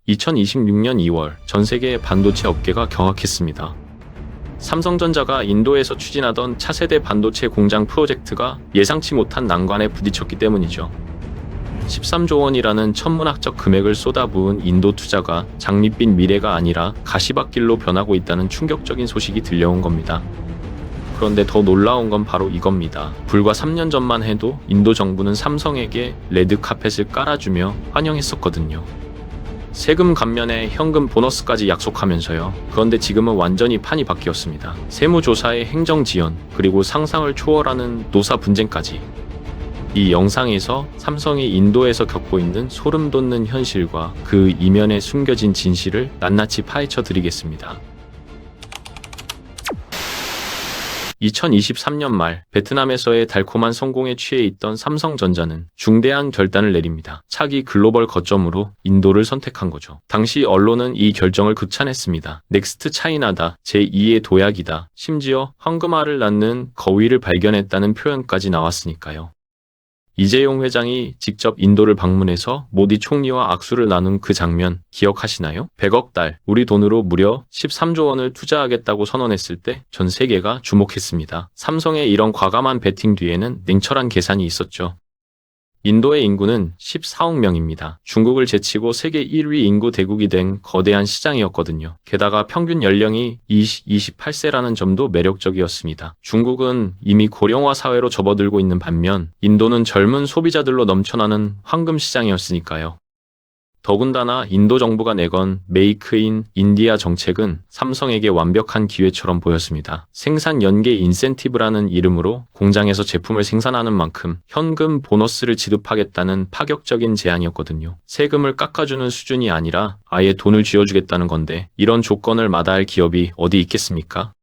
2026년 2월 전 세계의 반도체 업계가 경악했습니다. 삼성전자가 인도에서 추진하던 차세대 반도체 공장 프로젝트가 예상치 못한 난관에 부딪혔기 때문이죠. 13조 원이라는 천문학적 금액을 쏟아부은 인도 투자가 장밋빛 미래가 아니라 가시밭길로 변하고 있다는 충격적인 소식이 들려온 겁니다. 그런데 더 놀라운 건 바로 이겁니다. 불과 3년 전만 해도 인도 정부는 삼성에게 레드카펫을 깔아주며 환영했었거든요. 세금 감면에 현금 보너스까지 약속하면서요. 그런데 지금은 완전히 판이 바뀌었습니다. 세무조사의 행정 지연, 그리고 상상을 초월하는 노사 분쟁까지. 이 영상에서 삼성이 인도에서 겪고 있는 소름 돋는 현실과 그 이면에 숨겨진 진실을 낱낱이 파헤쳐 드리겠습니다. 2023년 말 베트남에서의 달콤한 성공에 취해 있던 삼성전자는 중대한 결단을 내립니다. 차기 글로벌 거점으로 인도를 선택한 거죠. 당시 언론은 이 결정을 극찬했습니다. 넥스트 차이나다, 제2의 도약이다, 심지어 황금알을 낳는 거위를 발견했다는 표현까지 나왔으니까요. 이재용 회장이 직접 인도를 방문해서 모디 총리와 악수를 나눈 그 장면 기억하시나요? 100억 달, 우리 돈으로 무려 13조 원을 투자하겠다고 선언했을 때 전 세계가 주목했습니다. 삼성의 이런 과감한 베팅 뒤에는 냉철한 계산이 있었죠. 인도의 인구는 14억 명입니다. 중국을 제치고 세계 1위 인구 대국이 된 거대한 시장이었거든요. 게다가 평균 연령이 28세라는 점도 매력적이었습니다. 중국은 이미 고령화 사회로 접어들고 있는 반면 인도는 젊은 소비자들로 넘쳐나는 황금 시장이었으니까요. 더군다나 인도 정부가 내건 메이크 인 인디아 정책은 삼성에게 완벽한 기회처럼 보였습니다. 생산 연계 인센티브라는 이름으로 공장에서 제품을 생산하는 만큼 현금 보너스를 지급하겠다는 파격적인 제안이었거든요. 세금을 깎아주는 수준이 아니라 아예 돈을 쥐어주겠다는 건데 이런 조건을 마다할 기업이 어디 있겠습니까?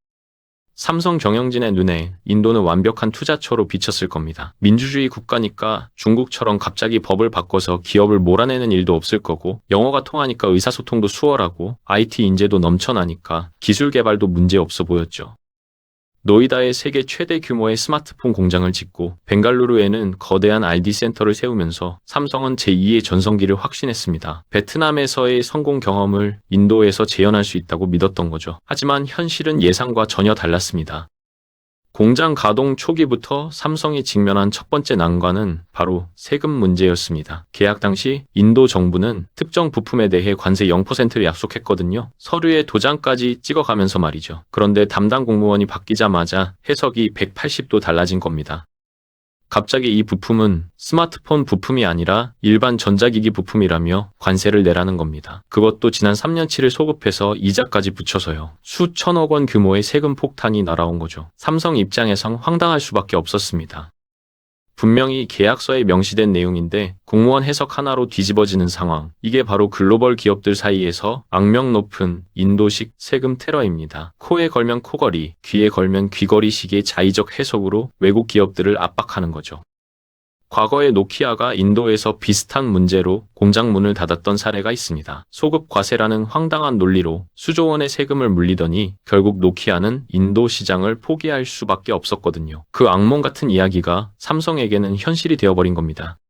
삼성 경영진의 눈에 인도는 완벽한 투자처로 비쳤을 겁니다. 민주주의 국가니까 중국처럼 갑자기 법을 바꿔서 기업을 몰아내는 일도 없을 거고, 영어가 통하니까 의사소통도 수월하고, IT 인재도 넘쳐나니까 기술 개발도 문제 없어 보였죠. 노이다에 세계 최대 규모의 스마트폰 공장을 짓고 벵갈루루에는 거대한 R&D 센터를 세우면서 삼성은 제2의 전성기를 확신했습니다. 베트남에서의 성공 경험을 인도에서 재현할 수 있다고 믿었던 거죠. 하지만 현실은 예상과 전혀 달랐습니다. 공장 가동 초기부터 삼성이 직면한 첫 번째 난관은 바로 세금 문제였습니다. 계약 당시 인도 정부는 특정 부품에 대해 관세 0%를 약속했거든요. 서류에 도장까지 찍어가면서 말이죠. 그런데 담당 공무원이 바뀌자마자 해석이 180도 달라진 겁니다. 갑자기 이 부품은 스마트폰 부품이 아니라 일반 전자기기 부품이라며 관세를 내라는 겁니다. 그것도 지난 3년치를 소급해서 이자까지 붙여서요. 수천억 원 규모의 세금 폭탄이 날아온 거죠. 삼성 입장에선 황당할 수밖에 없었습니다. 분명히 계약서에 명시된 내용인데 공무원 해석 하나로 뒤집어지는 상황. 이게 바로 글로벌 기업들 사이에서 악명 높은 인도식 세금 테러입니다. 코에 걸면 코걸이, 귀에 걸면 귀걸이식의 자의적 해석으로 외국 기업들을 압박하는 거죠. 과거에 노키아가 인도에서 비슷한 문제로 공장 문을 닫았던 사례가 있습니다. 소급 과세라는 황당한 논리로 수조 원의 세금을 물리더니 결국 노키아는 인도 시장을 포기할 수밖에 없었거든요. 그 악몽 같은 이야기가 삼성에게는 현실이 되어버린 겁니다.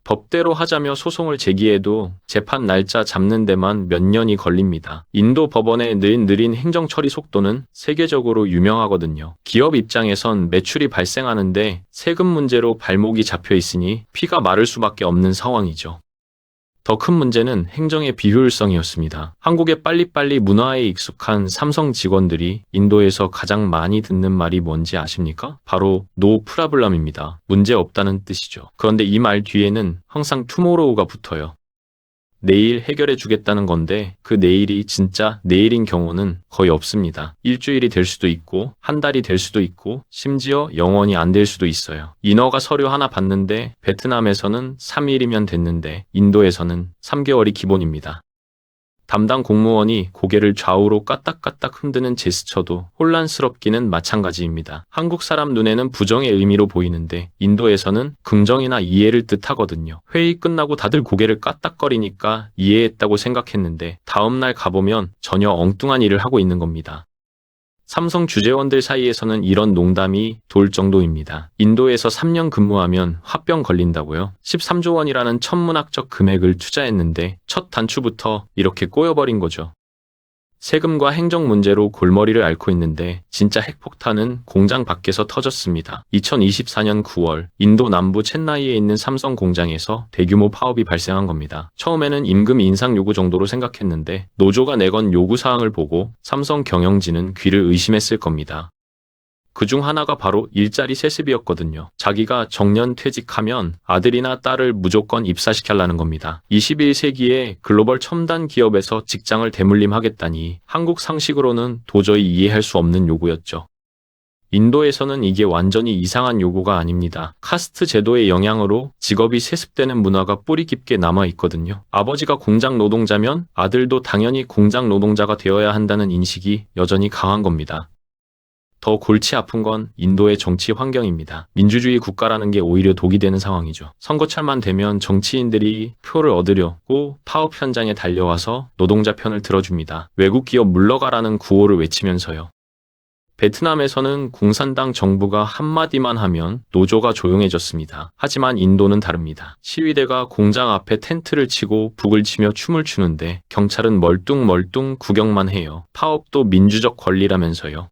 법대로 하자며 소송을 제기해도 재판 날짜 잡는 데만 몇 년이 걸립니다. 인도 법원의 느린 행정 처리 속도는 세계적으로 유명하거든요. 기업 입장에선 매출이 발생하는데 세금 문제로 발목이 잡혀 있으니 피가 마를 수밖에 없는 상황이죠. 더 큰 문제는 행정의 비효율성이었습니다. 한국의 빨리빨리 문화에 익숙한 삼성 직원들이 인도에서 가장 많이 듣는 말이 뭔지 아십니까? 바로 노 프라블럼입니다. 문제 없다는 뜻이죠. 그런데 이 말 뒤에는 항상 투모로우가 붙어요. 내일 해결해 주겠다는 건데 그 내일이 진짜 내일인 경우는 거의 없습니다. 일주일이 될 수도 있고 한 달이 될 수도 있고 심지어 영원히 안 될 수도 있어요. 인허가 서류 하나 받는데 베트남에서는 3일이면 됐는데 인도에서는 3개월이 기본입니다. 담당 공무원이 고개를 좌우로 까딱까딱 흔드는 제스처도 혼란스럽기는 마찬가지입니다. 한국 사람 눈에는 부정의 의미로 보이는데 인도에서는 긍정이나 이해를 뜻하거든요. 회의 끝나고 다들 고개를 까딱거리니까 이해했다고 생각했는데 다음날 가보면 전혀 엉뚱한 일을 하고 있는 겁니다. 삼성 주재원들 사이에서는 이런 농담이 돌 정도입니다. 인도에서 3년 근무하면 화병 걸린다고요? 13조 원이라는 천문학적 금액을 투자했는데 첫 단추부터 이렇게 꼬여버린 거죠. 세금과 행정 문제로 골머리를 앓고 있는데 진짜 핵폭탄은 공장 밖에서 터졌습니다. 2024년 9월 인도 남부 챈나이에 있는 삼성 공장에서 대규모 파업이 발생한 겁니다. 처음에는 임금 인상 요구 정도로 생각했는데 노조가 내건 요구사항을 보고 삼성 경영진은 귀를 의심했을 겁니다. 그중 하나가 바로 일자리 세습이었거든요. 자기가 정년 퇴직하면 아들이나 딸을 무조건 입사시켜라는 겁니다. 21세기에 글로벌 첨단 기업에서 직장을 대물림하겠다니 한국 상식으로는 도저히 이해할 수 없는 요구였죠. 인도에서는 이게 완전히 이상한 요구가 아닙니다. 카스트 제도의 영향으로 직업이 세습되는 문화가 뿌리 깊게 남아 있거든요. 아버지가 공장 노동자면 아들도 당연히 공장 노동자가 되어야 한다는 인식이 여전히 강한 겁니다. 더 골치 아픈 건 인도의 정치 환경입니다. 민주주의 국가라는 게 오히려 독이 되는 상황이죠. 선거철만 되면 정치인들이 표를 얻으려고 파업 현장에 달려와서 노동자 편을 들어줍니다. 외국 기업 물러가라는 구호를 외치면서요. 베트남에서는 공산당 정부가 한마디만 하면 노조가 조용해졌습니다. 하지만 인도는 다릅니다. 시위대가 공장 앞에 텐트를 치고 북을 치며 춤을 추는데 경찰은 멀뚱멀뚱 구경만 해요. 파업도 민주적 권리라면서요.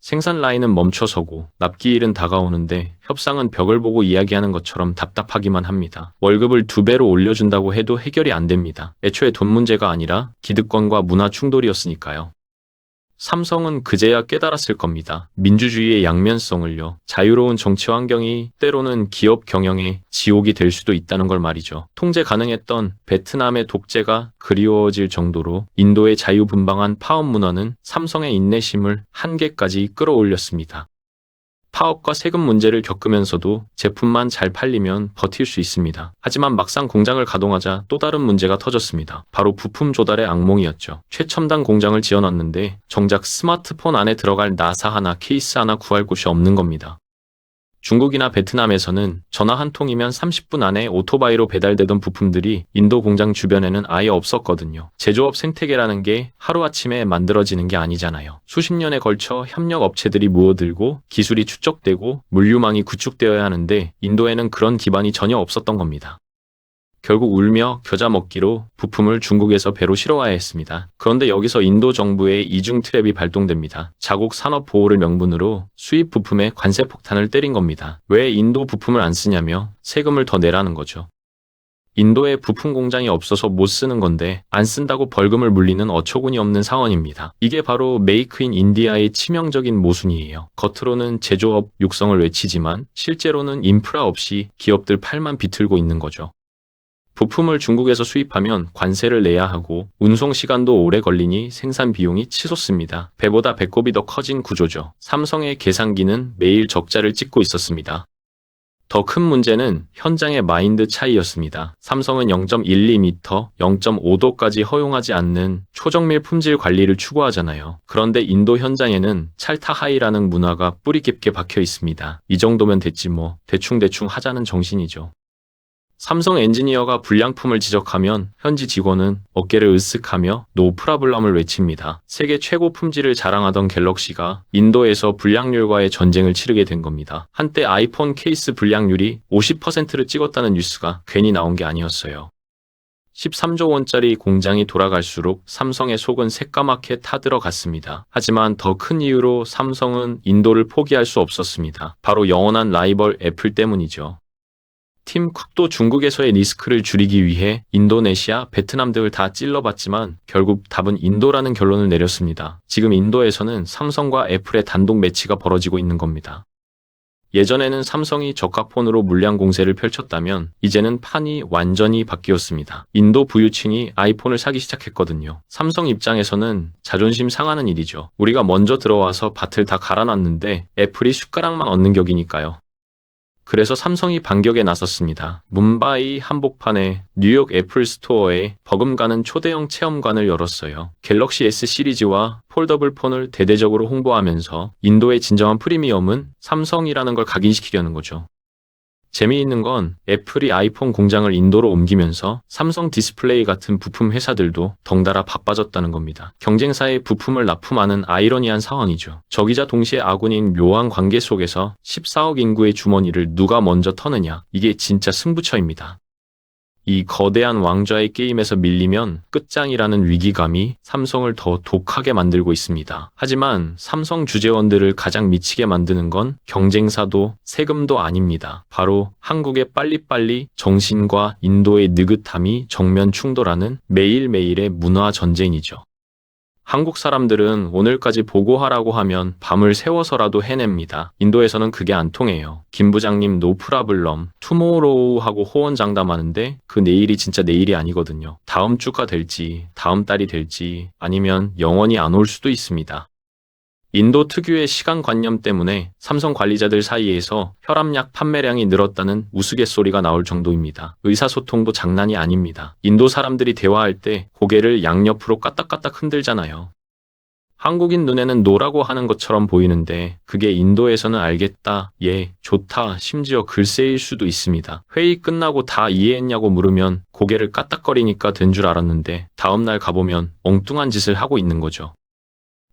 생산 라인은 멈춰서고 납기일은 다가오는데 협상은 벽을 보고 이야기하는 것처럼 답답하기만 합니다. 월급을 2배로 올려준다고 해도 해결이 안 됩니다. 애초에 돈 문제가 아니라 기득권과 문화 충돌이었으니까요. 삼성은 그제야 깨달았을 겁니다. 민주주의의 양면성을요. 자유로운 정치 환경이 때로는 기업 경영의 지옥이 될 수도 있다는 걸 말이죠. 통제 가능했던 베트남의 독재가 그리워질 정도로 인도의 자유분방한 파업 문화는 삼성의 인내심을 한계까지 끌어올렸습니다. 파업과 세금 문제를 겪으면서도 제품만 잘 팔리면 버틸 수 있습니다. 하지만 막상 공장을 가동하자 또 다른 문제가 터졌습니다. 바로 부품 조달의 악몽이었죠. 최첨단 공장을 지어놨는데 정작 스마트폰 안에 들어갈 나사 하나, 케이스 하나 구할 곳이 없는 겁니다. 중국이나 베트남에서는 전화 한 통이면 30분 안에 오토바이로 배달되던 부품들이 인도 공장 주변에는 아예 없었거든요. 제조업 생태계라는 게 하루아침에 만들어지는 게 아니잖아요. 수십 년에 걸쳐 협력 업체들이 모여들고 기술이 축적되고 물류망이 구축되어야 하는데 인도에는 그런 기반이 전혀 없었던 겁니다. 결국 울며 겨자 먹기로 부품을 중국에서 배로 실어와야 했습니다. 그런데 여기서 인도 정부의 이중 트랩이 발동됩니다. 자국 산업 보호를 명분으로 수입 부품에 관세 폭탄을 때린 겁니다. 왜 인도 부품을 안 쓰냐며 세금을 더 내라는 거죠. 인도에 부품 공장이 없어서 못 쓰는 건데 안 쓴다고 벌금을 물리는 어처구니 없는 상황입니다. 이게 바로 메이크 인 인디아의 치명적인 모순이에요. 겉으로는 제조업 육성을 외치지만 실제로는 인프라 없이 기업들 팔만 비틀고 있는 거죠. 부품을 중국에서 수입하면 관세를 내야 하고 운송 시간도 오래 걸리니 생산 비용이 치솟습니다. 배보다 배꼽이 더 커진 구조죠. 삼성의 계산기는 매일 적자를 찍고 있었습니다. 더 큰 문제는 현장의 마인드 차이였습니다. 삼성은 0.12m, 0.5도까지 허용하지 않는 초정밀 품질 관리를 추구하잖아요. 그런데 인도 현장에는 찰타하이라는 문화가 뿌리 깊게 박혀 있습니다. 이 정도면 됐지 뭐 대충대충 하자는 정신이죠. 삼성 엔지니어가 불량품을 지적하면 현지 직원은 어깨를 으쓱하며 노 프라블럼을 외칩니다. 세계 최고 품질을 자랑하던 갤럭시가 인도에서 불량률과의 전쟁을 치르게 된 겁니다. 한때 아이폰 케이스 불량률이 50%를 찍었다는 뉴스가 괜히 나온 게 아니었어요. 13조 원짜리 공장이 돌아갈수록 삼성의 속은 새까맣게 타들어갔습니다. 하지만 더 큰 이유로 삼성은 인도를 포기할 수 없었습니다. 바로 영원한 라이벌 애플 때문이죠. 팀 쿡도 중국에서의 리스크를 줄이기 위해 인도네시아, 베트남 등을 다 찔러봤지만 결국 답은 인도라는 결론을 내렸습니다. 지금 인도에서는 삼성과 애플의 단독 매치가 벌어지고 있는 겁니다. 예전에는 삼성이 저가폰으로 물량 공세를 펼쳤다면 이제는 판이 완전히 바뀌었습니다. 인도 부유층이 아이폰을 사기 시작했거든요. 삼성 입장에서는 자존심 상하는 일이죠. 우리가 먼저 들어와서 밭을 다 갈아놨는데 애플이 숟가락만 얻는 격이니까요. 그래서 삼성이 반격에 나섰습니다. 뭄바이 한복판에 뉴욕 애플 스토어에 버금가는 초대형 체험관을 열었어요. 갤럭시 S 시리즈와 폴더블 폰을 대대적으로 홍보하면서 인도의 진정한 프리미엄은 삼성이라는 걸 각인시키려는 거죠. 재미있는 건 애플이 아이폰 공장을 인도로 옮기면서 삼성 디스플레이 같은 부품 회사들도 덩달아 바빠졌다는 겁니다. 경쟁사의 부품을 납품하는 아이러니한 상황이죠. 적이자 동시에 아군인 묘한 관계 속에서 14억 인구의 주머니를 누가 먼저 터느냐, 이게 진짜 승부처입니다. 이 거대한 왕좌의 게임에서 밀리면 끝장이라는 위기감이 삼성을 더 독하게 만들고 있습니다. 하지만 삼성 주재원들을 가장 미치게 만드는 건 경쟁사도 세금도 아닙니다. 바로 한국의 빨리빨리 정신과 인도의 느긋함이 정면 충돌하는 매일매일의 문화 전쟁이죠. 한국 사람들은 오늘까지 보고하라고 하면 밤을 새워서라도 해냅니다. 인도에서는 그게 안 통해요. 김 부장님 노프라블럼, 투모로우 하고 호언장담하는데 그 내일이 진짜 내일이 아니거든요. 다음 주가 될지, 다음 달이 될지, 아니면 영원히 안 올 수도 있습니다. 인도 특유의 시간관념 때문에 삼성 관리자들 사이에서 혈압약 판매량이 늘었다는 우스갯소리가 나올 정도입니다. 의사소통도 장난이 아닙니다. 인도 사람들이 대화할 때 고개를 양옆으로 까딱까딱 흔들잖아요. 한국인 눈에는 노라고 하는 것처럼 보이는데 그게 인도에서는 알겠다, 예, 좋다, 심지어 글쎄일 수도 있습니다. 회의 끝나고 다 이해했냐고 물으면 고개를 까딱거리니까 된 줄 알았는데 다음날 가보면 엉뚱한 짓을 하고 있는 거죠.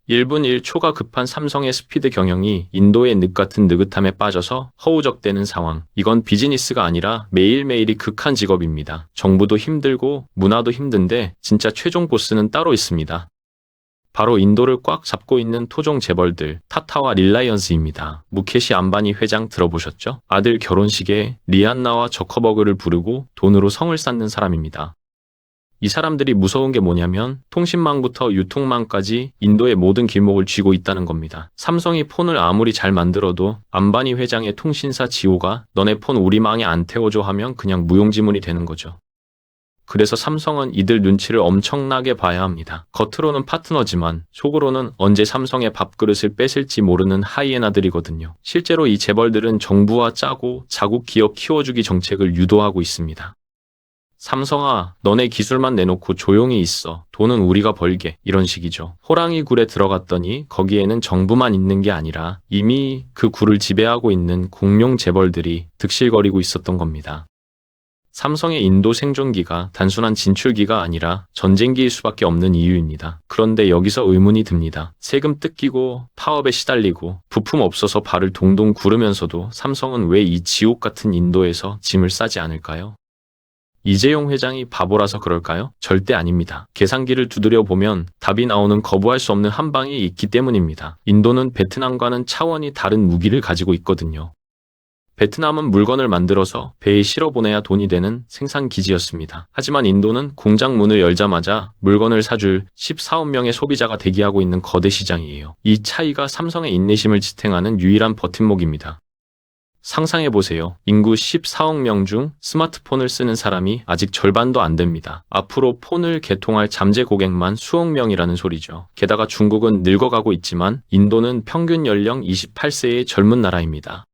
1분 1초가 급한 삼성의 스피드 경영이 인도의 늪 같은 느긋함에 빠져서 허우적대는 상황. 이건 비즈니스가 아니라 매일매일이 극한 직업입니다. 정부도 힘들고 문화도 힘든데 진짜 최종 보스는 따로 있습니다. 바로 인도를 꽉 잡고 있는 토종 재벌들, 타타와 릴라이언스입니다. 무케시 안바니 회장 들어보셨죠? 아들 결혼식에 리안나와 저커버그를 부르고 돈으로 성을 쌓는 사람입니다. 이 사람들이 무서운 게 뭐냐면 통신망부터 유통망까지 인도의 모든 길목을 쥐고 있다는 겁니다. 삼성이 폰을 아무리 잘 만들어도 안바니 회장의 통신사 지오가 너네 폰 우리 망에 안 태워줘 하면 그냥 무용지물이 되는 거죠. 그래서 삼성은 이들 눈치를 엄청나게 봐야 합니다. 겉으로는 파트너지만 속으로는 언제 삼성의 밥그릇을 뺏을지 모르는 하이에나들이거든요. 실제로 이 재벌들은 정부와 짜고 자국 기업 키워주기 정책을 유도하고 있습니다. 삼성아, 너네 기술만 내놓고 조용히 있어. 돈은 우리가 벌게. 이런 식이죠. 호랑이 굴에 들어갔더니 거기에는 정부만 있는 게 아니라 이미 그 굴을 지배하고 있는 공룡 재벌들이 득실거리고 있었던 겁니다. 삼성의 인도 생존기가 단순한 진출기가 아니라 전쟁기일 수밖에 없는 이유입니다. 그런데 여기서 의문이 듭니다. 세금 뜯기고 파업에 시달리고 부품 없어서 발을 동동 구르면서도 삼성은 왜 이 지옥 같은 인도에서 짐을 싸지 않을까요? 이재용 회장이 바보라서 그럴까요? 절대 아닙니다. 계산기를 두드려 보면 답이 나오는 거부할 수 없는 한 방이 있기 때문입니다. 인도는 베트남과는 차원이 다른 무기를 가지고 있거든요. 베트남은 물건을 만들어서 배에 실어보내야 돈이 되는 생산기지였습니다. 하지만 인도는 공장 문을 열자마자 물건을 사줄 14억 명의 소비자가 대기하고 있는 거대 시장이에요. 이 차이가 삼성의 인내심을 지탱하는 유일한 버팀목입니다. 상상해보세요. 인구 14억 명 중 스마트폰을 쓰는 사람이 아직 절반도 안 됩니다. 앞으로 폰을 개통할 잠재 고객만 수억 명이라는 소리죠. 게다가 중국은 늙어가고 있지만 인도는 평균 연령 28세의 젊은 나라입니다.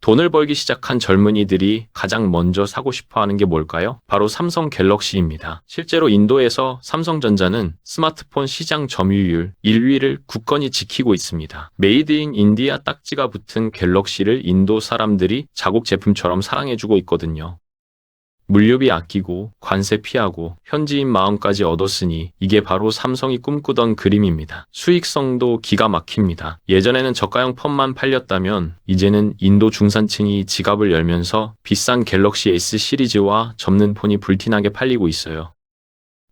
돈을 벌기 시작한 젊은이들이 가장 먼저 사고 싶어 하는 게 뭘까요? 바로 삼성 갤럭시입니다. 실제로 인도에서 삼성전자는 스마트폰 시장 점유율 1위를 굳건히 지키고 있습니다. 메이드 인 인디아 딱지가 붙은 갤럭시를 인도 사람들이 자국 제품처럼 사랑해주고 있거든요. 물류비 아끼고 관세 피하고 현지인 마음까지 얻었으니 이게 바로 삼성이 꿈꾸던 그림입니다. 수익성도 기가 막힙니다. 예전에는 저가형 폰만 팔렸다면 이제는 인도 중산층이 지갑을 열면서 비싼 갤럭시 S 시리즈와 접는 폰이 불티나게 팔리고 있어요.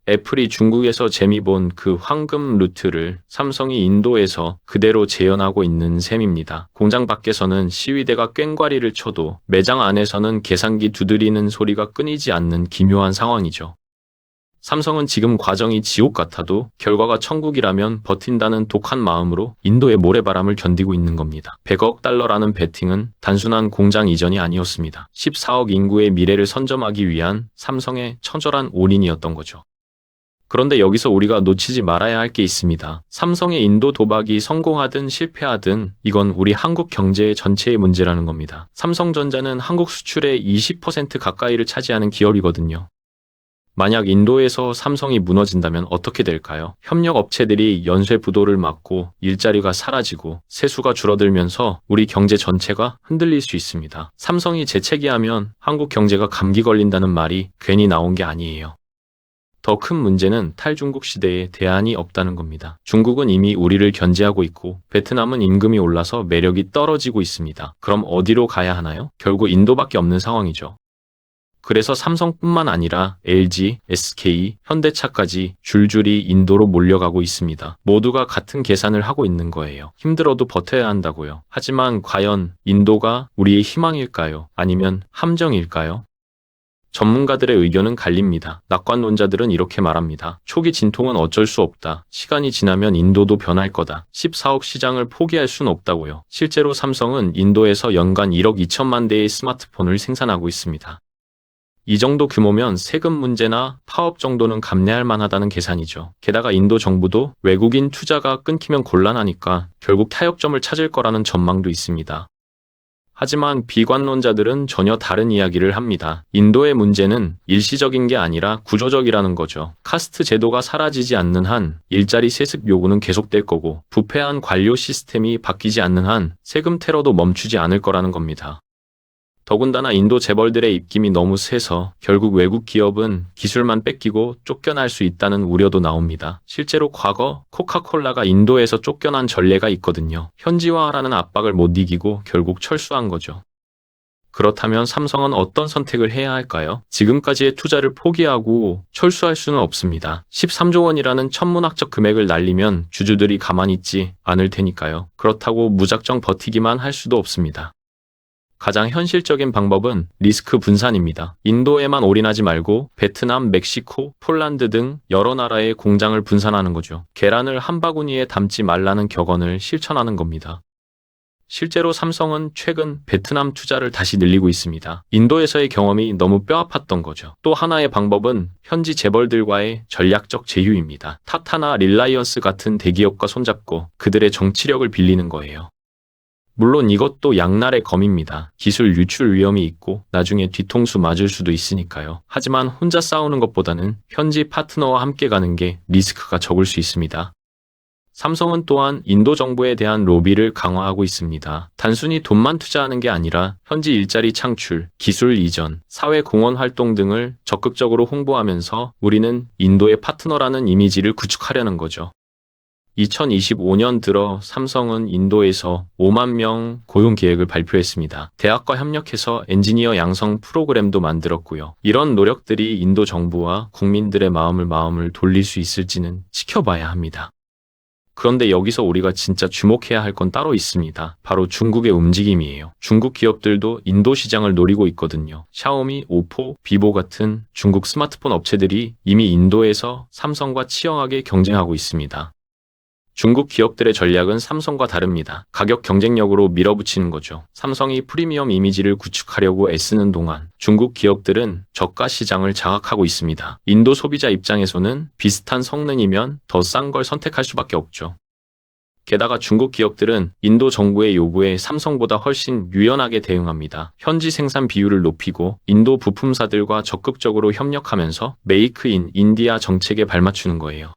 애플이 중국에서 재미 본 그 황금 루트를 삼성이 인도에서 그대로 재현하고 있는 셈입니다. 공장 밖에서는 시위대가 꽹과리를 쳐도 매장 안에서는 계산기 두드리는 소리가 끊이지 않는 기묘한 상황이죠. 삼성은 지금 과정이 지옥 같아도 결과가 천국이라면 버틴다는 독한 마음으로 인도의 모래바람을 견디고 있는 겁니다. 100억 달러라는 베팅은 단순한 공장 이전이 아니었습니다. 14억 인구의 미래를 선점하기 위한 삼성의 처절한 올인이었던 거죠. 그런데 여기서 우리가 놓치지 말아야 할 게 있습니다. 삼성의 인도 도박이 성공하든 실패하든 이건 우리 한국 경제 전체의 문제라는 겁니다. 삼성전자는 한국 수출의 20% 가까이를 차지하는 기업이거든요. 만약 인도에서 삼성이 무너진다면 어떻게 될까요? 협력 업체들이 연쇄 부도를 맞고 일자리가 사라지고 세수가 줄어들면서 우리 경제 전체가 흔들릴 수 있습니다. 삼성이 재채기하면 한국 경제가 감기 걸린다는 말이 괜히 나온 게 아니에요. 더 큰 문제는 탈중국 시대에 대안이 없다는 겁니다. 중국은 이미 우리를 견제하고 있고 베트남은 임금이 올라서 매력이 떨어지고 있습니다. 그럼 어디로 가야 하나요? 결국 인도밖에 없는 상황이죠. 그래서 삼성뿐만 아니라 LG, SK, 현대차까지 줄줄이 인도로 몰려가고 있습니다. 모두가 같은 계산을 하고 있는 거예요. 힘들어도 버텨야 한다고요. 하지만 과연 인도가 우리의 희망일까요? 아니면 함정일까요? 전문가들의 의견은 갈립니다. 낙관론자들은 이렇게 말합니다. 초기 진통은 어쩔 수 없다. 시간이 지나면 인도도 변할 거다. 14억 시장을 포기할 순 없다고요. 실제로 삼성은 인도에서 연간 1억 2천만 대의 스마트폰을 생산하고 있습니다. 이 정도 규모면 세금 문제나 파업 정도는 감내할 만하다는 계산이죠. 게다가 인도 정부도 외국인 투자가 끊기면 곤란하니까 결국 타협점을 찾을 거라는 전망도 있습니다. 하지만 비관론자들은 전혀 다른 이야기를 합니다. 인도의 문제는 일시적인 게 아니라 구조적이라는 거죠. 카스트 제도가 사라지지 않는 한 일자리 세습 요구는 계속될 거고 부패한 관료 시스템이 바뀌지 않는 한 세금 테러도 멈추지 않을 거라는 겁니다. 더군다나 인도 재벌들의 입김이 너무 세서 결국 외국 기업은 기술만 뺏기고 쫓겨날 수 있다는 우려도 나옵니다. 실제로 과거 코카콜라가 인도에서 쫓겨난 전례가 있거든요. 현지화라는 압박을 못 이기고 결국 철수한 거죠. 그렇다면 삼성은 어떤 선택을 해야 할까요? 지금까지의 투자를 포기하고 철수할 수는 없습니다. 13조 원이라는 천문학적 금액을 날리면 주주들이 가만히 있지 않을 테니까요. 그렇다고 무작정 버티기만 할 수도 없습니다. 가장 현실적인 방법은 리스크 분산입니다. 인도에만 올인하지 말고 베트남, 멕시코, 폴란드 등 여러 나라의 공장을 분산하는 거죠. 계란을 한 바구니에 담지 말라는 격언을 실천하는 겁니다. 실제로 삼성은 최근 베트남 투자를 다시 늘리고 있습니다. 인도에서의 경험이 너무 뼈아팠던 거죠. 또 하나의 방법은 현지 재벌들과의 전략적 제휴입니다. 타타나 릴라이언스 같은 대기업과 손잡고 그들의 정치력을 빌리는 거예요. 물론 이것도 양날의 검입니다. 기술 유출 위험이 있고 나중에 뒤통수 맞을 수도 있으니까요. 하지만 혼자 싸우는 것보다는 현지 파트너와 함께 가는 게 리스크가 적을 수 있습니다. 삼성은 또한 인도 정부에 대한 로비를 강화하고 있습니다. 단순히 돈만 투자하는 게 아니라 현지 일자리 창출, 기술 이전, 사회 공헌 활동 등을 적극적으로 홍보하면서 우리는 인도의 파트너라는 이미지를 구축하려는 거죠. 2025년 들어 삼성은 인도에서 5만 명 고용 계획을 발표했습니다. 대학과 협력해서 엔지니어 양성 프로그램도 만들었고요. 이런 노력들이 인도 정부와 국민들의 마음을 돌릴 수 있을지는 지켜봐야 합니다. 그런데 여기서 우리가 진짜 주목해야 할 건 따로 있습니다. 바로 중국의 움직임이에요. 중국 기업들도 인도 시장을 노리고 있거든요. 샤오미, 오포, 비보 같은 중국 스마트폰 업체들이 이미 인도에서 삼성과 치열하게 경쟁하고 있습니다. 중국 기업들의 전략은 삼성과 다릅니다. 가격 경쟁력으로 밀어붙이는 거죠. 삼성이 프리미엄 이미지를 구축하려고 애쓰는 동안 중국 기업들은 저가 시장을 장악하고 있습니다. 인도 소비자 입장에서는 비슷한 성능이면 더 싼 걸 선택할 수밖에 없죠. 게다가 중국 기업들은 인도 정부의 요구에 삼성보다 훨씬 유연하게 대응합니다. 현지 생산 비율을 높이고 인도 부품사들과 적극적으로 협력하면서 메이크 인 인디아 정책에 발맞추는 거예요.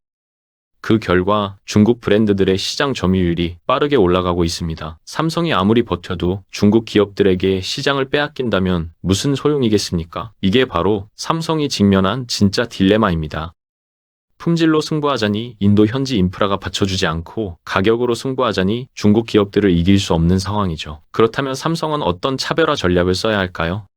그 결과 중국 브랜드들의 시장 점유율이 빠르게 올라가고 있습니다. 삼성이 아무리 버텨도 중국 기업들에게 시장을 빼앗긴다면 무슨 소용이겠습니까? 이게 바로 삼성이 직면한 진짜 딜레마입니다. 품질로 승부하자니 인도 현지 인프라가 받쳐주지 않고 가격으로 승부하자니 중국 기업들을 이길 수 없는 상황이죠. 그렇다면 삼성은 어떤 차별화 전략을 써야 할까요?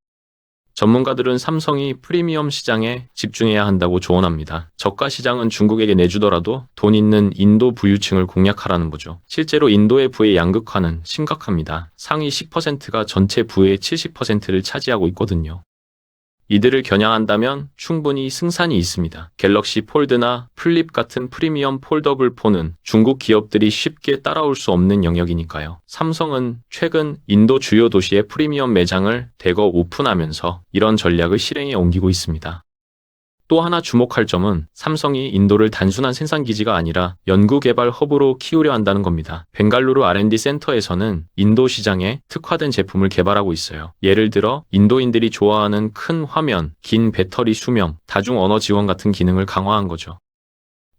전문가들은 삼성이 프리미엄 시장에 집중해야 한다고 조언합니다. 저가 시장은 중국에게 내주더라도 돈 있는 인도 부유층을 공략하라는 거죠. 실제로 인도의 부의 양극화는 심각합니다. 상위 10%가 전체 부의 70%를 차지하고 있거든요. 이들을 겨냥한다면 충분히 승산이 있습니다. 갤럭시 폴드나 플립 같은 프리미엄 폴더블 폰은 중국 기업들이 쉽게 따라올 수 없는 영역이니까요. 삼성은 최근 인도 주요 도시의 프리미엄 매장을 대거 오픈하면서 이런 전략을 실행에 옮기고 있습니다. 또 하나 주목할 점은 삼성이 인도를 단순한 생산기지가 아니라 연구개발 허브로 키우려 한다는 겁니다. 벵갈루루 R&D 센터에서는 인도 시장에 특화된 제품을 개발하고 있어요. 예를 들어 인도인들이 좋아하는 큰 화면, 긴 배터리 수명, 다중 언어 지원 같은 기능을 강화한 거죠.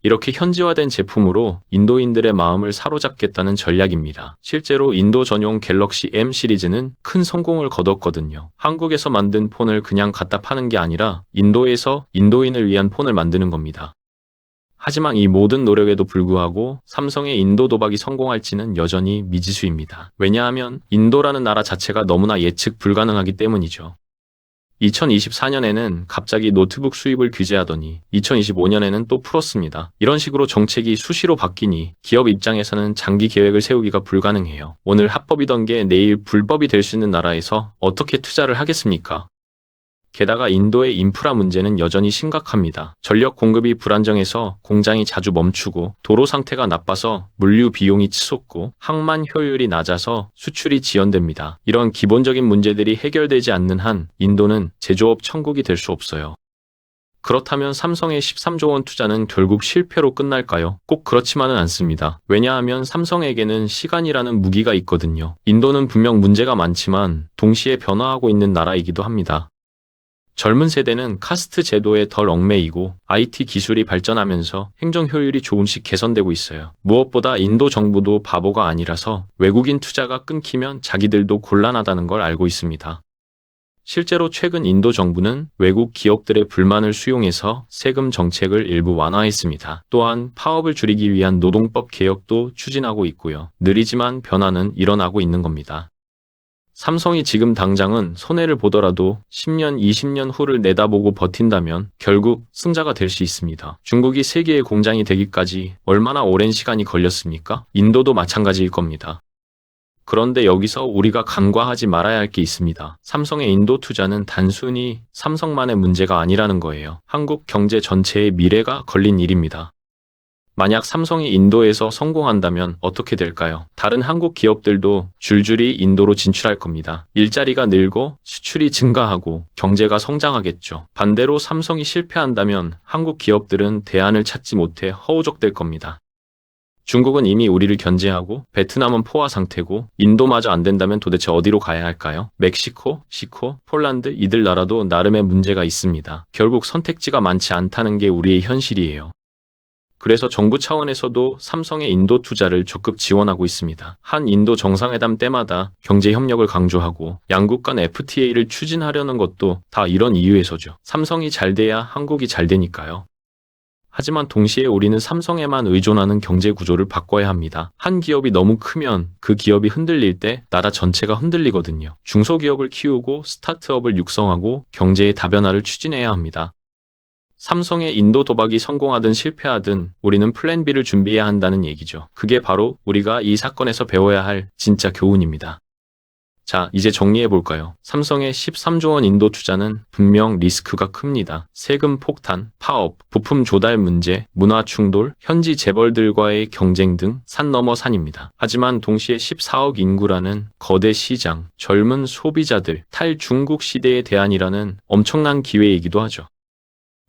이렇게 현지화된 제품으로 인도인들의 마음을 사로잡겠다는 전략입니다. 실제로 인도 전용 갤럭시 M 시리즈는 큰 성공을 거뒀거든요. 한국에서 만든 폰을 그냥 갖다 파는 게 아니라 인도에서 인도인을 위한 폰을 만드는 겁니다. 하지만 이 모든 노력에도 불구하고 삼성의 인도 도박이 성공할지는 여전히 미지수입니다. 왜냐하면 인도라는 나라 자체가 너무나 예측 불가능하기 때문이죠. 2024년에는 갑자기 노트북 수입을 규제하더니 2025년에는 또 풀었습니다. 이런 식으로 정책이 수시로 바뀌니 기업 입장에서는 장기 계획을 세우기가 불가능해요. 오늘 합법이던 게 내일 불법이 될 수 있는 나라에서 어떻게 투자를 하겠습니까? 게다가 인도의 인프라 문제는 여전히 심각합니다. 전력 공급이 불안정해서 공장이 자주 멈추고 도로 상태가 나빠서 물류 비용이 치솟고 항만 효율이 낮아서 수출이 지연됩니다. 이런 기본적인 문제들이 해결되지 않는 한 인도는 제조업 천국이 될 수 없어요. 그렇다면 삼성의 13조 원 투자는 결국 실패로 끝날까요? 꼭 그렇지만은 않습니다. 왜냐하면 삼성에게는 시간이라는 무기가 있거든요. 인도는 분명 문제가 많지만 동시에 변화하고 있는 나라이기도 합니다. 젊은 세대는 카스트 제도에 덜 얽매이고 IT 기술이 발전하면서 행정 효율이 조금씩 개선되고 있어요. 무엇보다 인도 정부도 바보가 아니라서 외국인 투자가 끊기면 자기들도 곤란하다는 걸 알고 있습니다. 실제로 최근 인도 정부는 외국 기업들의 불만을 수용해서 세금 정책을 일부 완화했습니다. 또한 파업을 줄이기 위한 노동법 개혁도 추진하고 있고요. 느리지만 변화는 일어나고 있는 겁니다. 삼성이 지금 당장은 손해를 보더라도 10년, 20년 후를 내다보고 버틴다면 결국 승자가 될 수 있습니다. 중국이 세계의 공장이 되기까지 얼마나 오랜 시간이 걸렸습니까? 인도도 마찬가지일 겁니다. 그런데 여기서 우리가 간과하지 말아야 할 게 있습니다. 삼성의 인도 투자는 단순히 삼성만의 문제가 아니라는 거예요. 한국 경제 전체의 미래가 걸린 일입니다. 만약 삼성이 인도에서 성공한다면 어떻게 될까요? 다른 한국 기업들도 줄줄이 인도로 진출할 겁니다. 일자리가 늘고 수출이 증가하고 경제가 성장하겠죠. 반대로 삼성이 실패한다면 한국 기업들은 대안을 찾지 못해 허우적될 겁니다. 중국은 이미 우리를 견제하고 베트남은 포화 상태고 인도마저 안 된다면 도대체 어디로 가야 할까요? 멕시코, 시코, 폴란드 이들 나라도 나름의 문제가 있습니다. 결국 선택지가 많지 않다는 게 우리의 현실이에요. 그래서 정부 차원에서도 삼성의 인도 투자를 적극 지원하고 있습니다. 한 인도 정상회담 때마다 경제 협력을 강조하고 양국 간 FTA를 추진하려는 것도 다 이런 이유에서죠. 삼성이 잘 돼야 한국이 잘 되니까요. 하지만 동시에 우리는 삼성에만 의존하는 경제 구조를 바꿔야 합니다. 한 기업이 너무 크면 그 기업이 흔들릴 때 나라 전체가 흔들리거든요. 중소기업을 키우고 스타트업을 육성하고 경제의 다변화를 추진해야 합니다. 삼성의 인도 도박이 성공하든 실패하든 우리는 플랜 B를 준비해야 한다는 얘기죠. 그게 바로 우리가 이 사건에서 배워야 할 진짜 교훈입니다. 자, 이제 정리해볼까요? 삼성의 13조 원 인도 투자는 분명 리스크가 큽니다. 세금 폭탄, 파업, 부품 조달 문제, 문화 충돌, 현지 재벌들과의 경쟁 등 산 넘어 산입니다. 하지만 동시에 14억 인구라는 거대 시장, 젊은 소비자들, 탈중국 시대의 대안이라는 엄청난 기회이기도 하죠.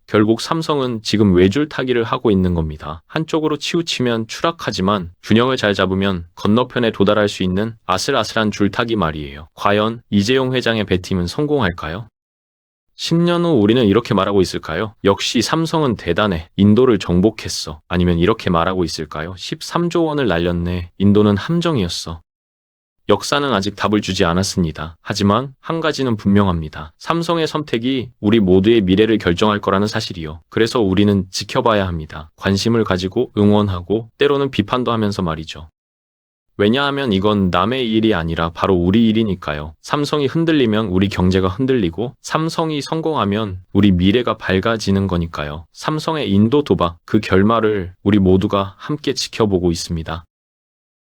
결국 삼성은 지금 외줄타기를 하고 있는 겁니다. 한쪽으로 치우치면 추락하지만 균형을 잘 잡으면 건너편에 도달할 수 있는 아슬아슬한 줄타기 말이에요. 과연 이재용 회장의 배팀은 성공할까요? 10년 후 우리는 이렇게 말하고 있을까요? 역시 삼성은 대단해. 인도를 정복했어. 아니면 이렇게 말하고 있을까요? 13조 원을 날렸네. 인도는 함정이었어. 역사는 아직 답을 주지 않았습니다. 하지만 한 가지는 분명합니다. 삼성의 선택이 우리 모두의 미래를 결정할 거라는 사실이요. 그래서 우리는 지켜봐야 합니다. 관심을 가지고 응원하고 때로는 비판도 하면서 말이죠. 왜냐하면 이건 남의 일이 아니라 바로 우리 일이니까요. 삼성이 흔들리면 우리 경제가 흔들리고 삼성이 성공하면 우리 미래가 밝아지는 거니까요. 삼성의 인도 도박, 그 결말을 우리 모두가 함께 지켜보고 있습니다.